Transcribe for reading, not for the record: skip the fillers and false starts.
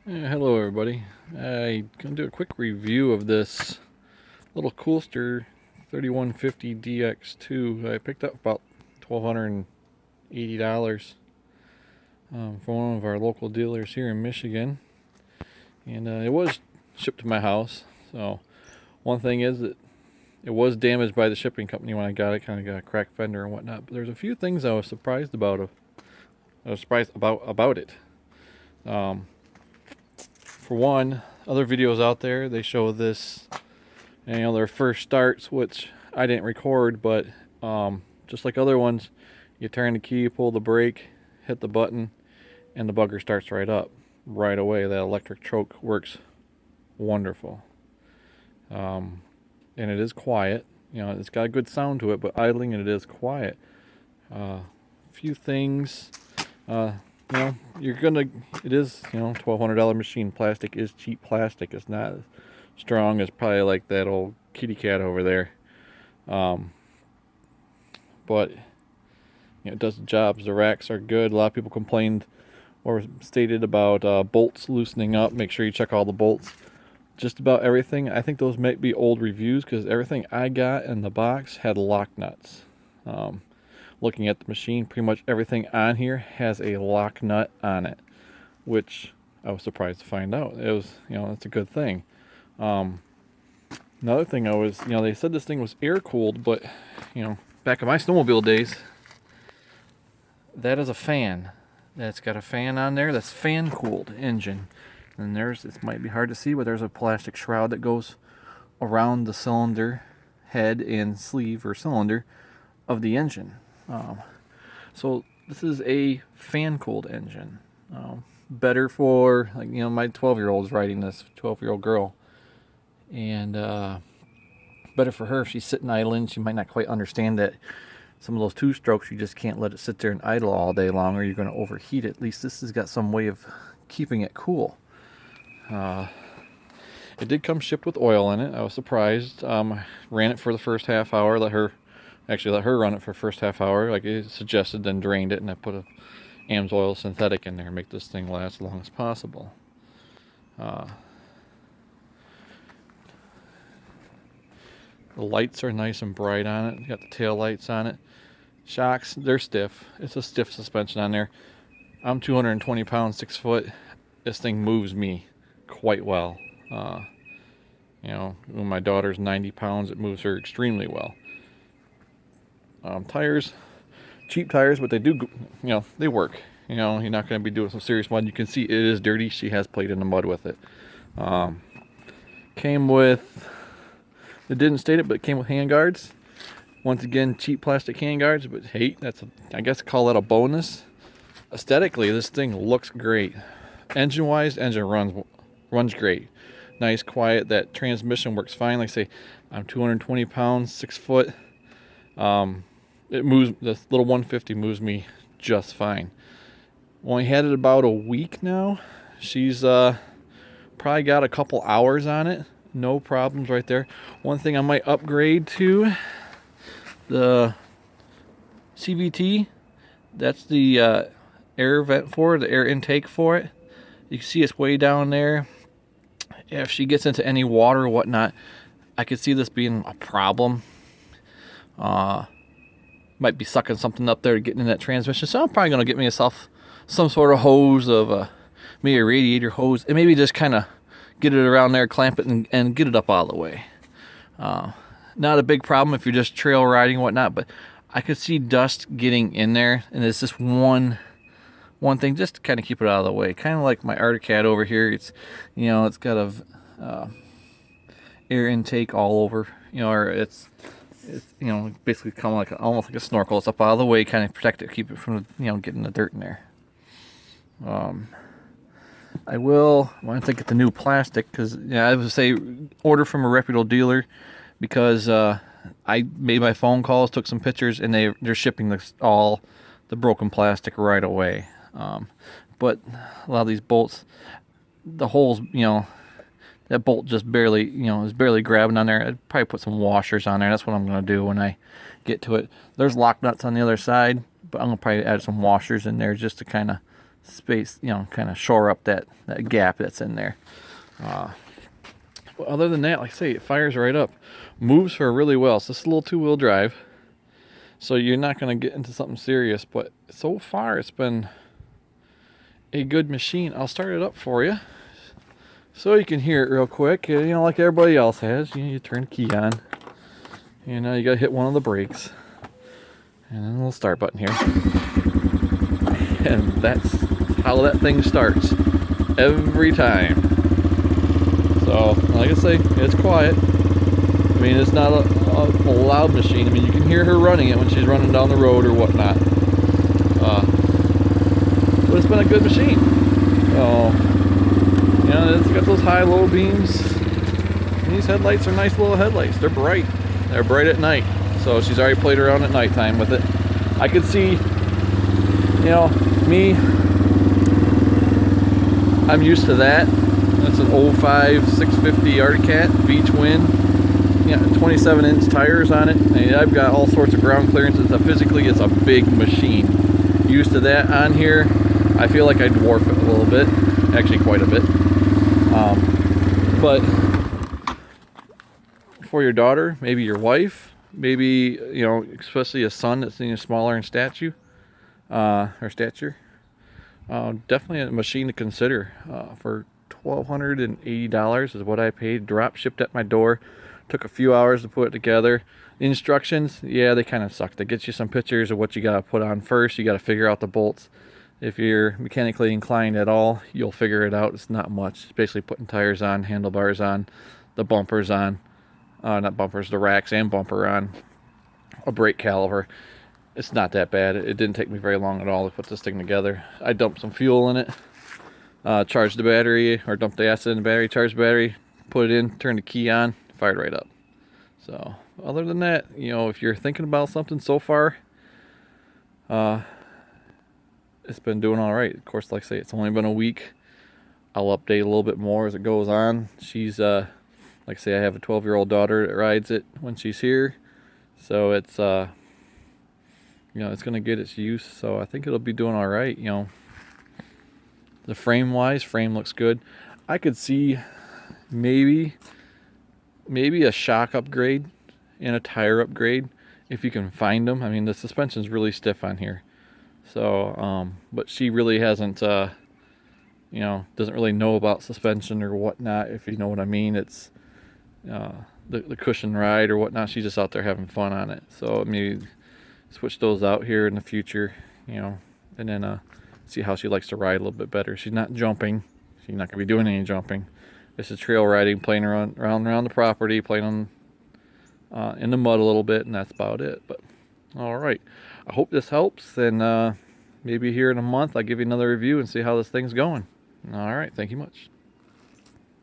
Yeah, hello everybody. I'm going to do a quick review of this little Coolster 3150 DX2 I picked up about $1,280 from one of our local dealers here in Michigan. And it was shipped to my house. So one thing is that it was damaged by the shipping company when I got it. Kind of got a cracked fender and whatnot. But there's a few things I was surprised about. It. For one, other videos out there, they show this, their first starts, which I didn't record, but just like other ones, you turn the key, pull the brake, hit the button, and the bugger starts right up right away. That electric choke works wonderful. And it is quiet. It's got a good sound to it, but idling it is quiet. Few things. It is, $1,200 machine. Plastic is cheap plastic. It's not as strong as probably like that old kitty cat over there. But it does the jobs. The racks are good. A lot of people complained or stated about bolts loosening up. Make sure you check all the bolts. Just about everything. I think those might be old reviews because everything I got in the box had lock nuts. Looking at the machine, pretty much everything on here has a lock nut on it, which I was surprised to find out. It was, that's a good thing. Another thing they said this thing was air cooled, but, back in my snowmobile days, that is a fan. That's got a fan on there. That's fan cooled engine. And this might be hard to see, but there's a plastic shroud that goes around the cylinder head and sleeve or cylinder of the engine. So this is a fan-cooled engine. Better for, my 12-year-old's riding this, 12-year-old girl. And better for her if she's sitting idling. She might not quite understand that some of those two-strokes, you just can't let it sit there and idle all day long or you're going to overheat it. At least this has got some way of keeping it cool. It did come shipped with oil in it. I was surprised. Ran it for the first half hour, let her run it for the first half hour like it suggested, then drained it, and I put a AMS oil synthetic in there, make this thing last as long as possible. The lights are nice and bright on it. You got the tail lights on it. Shocks, they're stiff. It's a stiff suspension on there. I'm 220 pounds, 6 foot. This thing moves me quite well. When my daughter's 90 pounds, it moves her extremely well. Tires, cheap tires, but they do, they work. You're not going to be doing some serious mud. You can see it is dirty. She has played in the mud with it. Came with, it didn't state it, but it came with handguards. Once again, cheap plastic handguards, but hey, I guess call that a bonus. Aesthetically, this thing looks great. Engine-wise, engine runs great. Nice, quiet. That transmission works fine. Like I say, I'm 220 pounds, 6 foot. It moves, this little 150 moves me just fine. Only had it about a week now. She's probably got a couple hours on it. No problems right there. One thing I might upgrade to, the CVT. That's the air vent for it, the air intake for it. You can see it's way down there. If she gets into any water or whatnot, I could see this being a problem. Might be sucking something up there getting in that transmission. So I'm probably going to get myself some sort of hose of maybe a radiator hose. And maybe just kind of get it around there, clamp it, and get it up all the way. Not a big problem if you're just trail riding and whatnot. But I could see dust getting in there. And it's just one thing just to kind of keep it out of the way. Kind of like my Arctic over here. It's, it's got a air intake all over. Or it's basically kind of like almost like a snorkel. It's up out of the way, kind of protect it, keep it from getting the dirt in there. I want to get the new plastic because I would say order from a reputable dealer because I made my phone calls, took some pictures, and they're shipping all the broken plastic right away. But a lot of these bolts, the holes, that bolt just barely, is barely grabbing on there. I'd probably put some washers on there. That's what I'm going to do when I get to it. There's lock nuts on the other side, but I'm going to probably add some washers in there just to kind of space, you know, kind of shore up that gap that's in there. But other than that, like I say, it fires right up. Moves her really well. So it's a little two-wheel drive. So you're not going to get into something serious. But so far, it's been a good machine. I'll start it up for you so you can hear it real quick. You know, like everybody else has. You know, you turn the key on. You know, you got to hit one of the brakes. And then a little start button here. And that's how that thing starts every time. So, like I say, it's quiet. I mean, it's not a loud machine. I mean, you can hear her running it when she's running down the road or whatnot. But it's been a good machine. So, you know, it's got those high-low beams. And these headlights are nice little headlights. They're bright. They're bright at night. So she's already played around at nighttime with it. I could see, you know, me, I'm used to that. That's an 05 650 Arctic Cat V twin. Yeah, 27-inch tires on it. And I've got all sorts of ground clearances. Physically, it's a big machine. Used to that on here, I feel like I dwarf it a little bit. Actually, quite a bit. But for your daughter, maybe your wife, maybe, you know, especially a son that's, you know, smaller in stature, definitely a machine to consider. For $1,280 is what I paid. Drop shipped at my door. Took a few hours to put it together. The instructions, yeah, they kind of suck. They get you some pictures of what you got to put on first. You got to figure out the bolts. If you're mechanically inclined at all, you'll figure it out. It's not much. It's basically putting tires on, handlebars on, the bumpers on. Not bumpers, the racks and bumper on. A brake caliper. It's not that bad. It didn't take me very long at all to put this thing together. I dumped some fuel in it. Charged the battery, or dumped the acid in the battery, charged the battery, put it in, turned the key on, fired right up. So, other than that, you know, if you're thinking about something so far, it's been doing all right. Of course, like I say, it's only been a week. I'll update a little bit more as it goes on. She's, like I say, I have a 12-year-old daughter that rides it when she's here. So it's, you know, it's going to get its use. So I think it'll be doing all right, you know. The frame looks good. I could see maybe a shock upgrade and a tire upgrade if you can find them. I mean, the suspension's really stiff on here. So, but she really hasn't, you know, doesn't really know about suspension or whatnot, if you know what I mean. It's the cushion ride or whatnot. She's just out there having fun on it. So maybe switch those out here in the future, you know, and then see how she likes to ride a little bit better. She's not jumping. She's not going to be doing any jumping. This is trail riding, playing around the property, playing on in the mud a little bit, and that's about it. But all right, I hope this helps, and maybe here in a month I'll give you another review and see how this thing's going. All right, thank you much.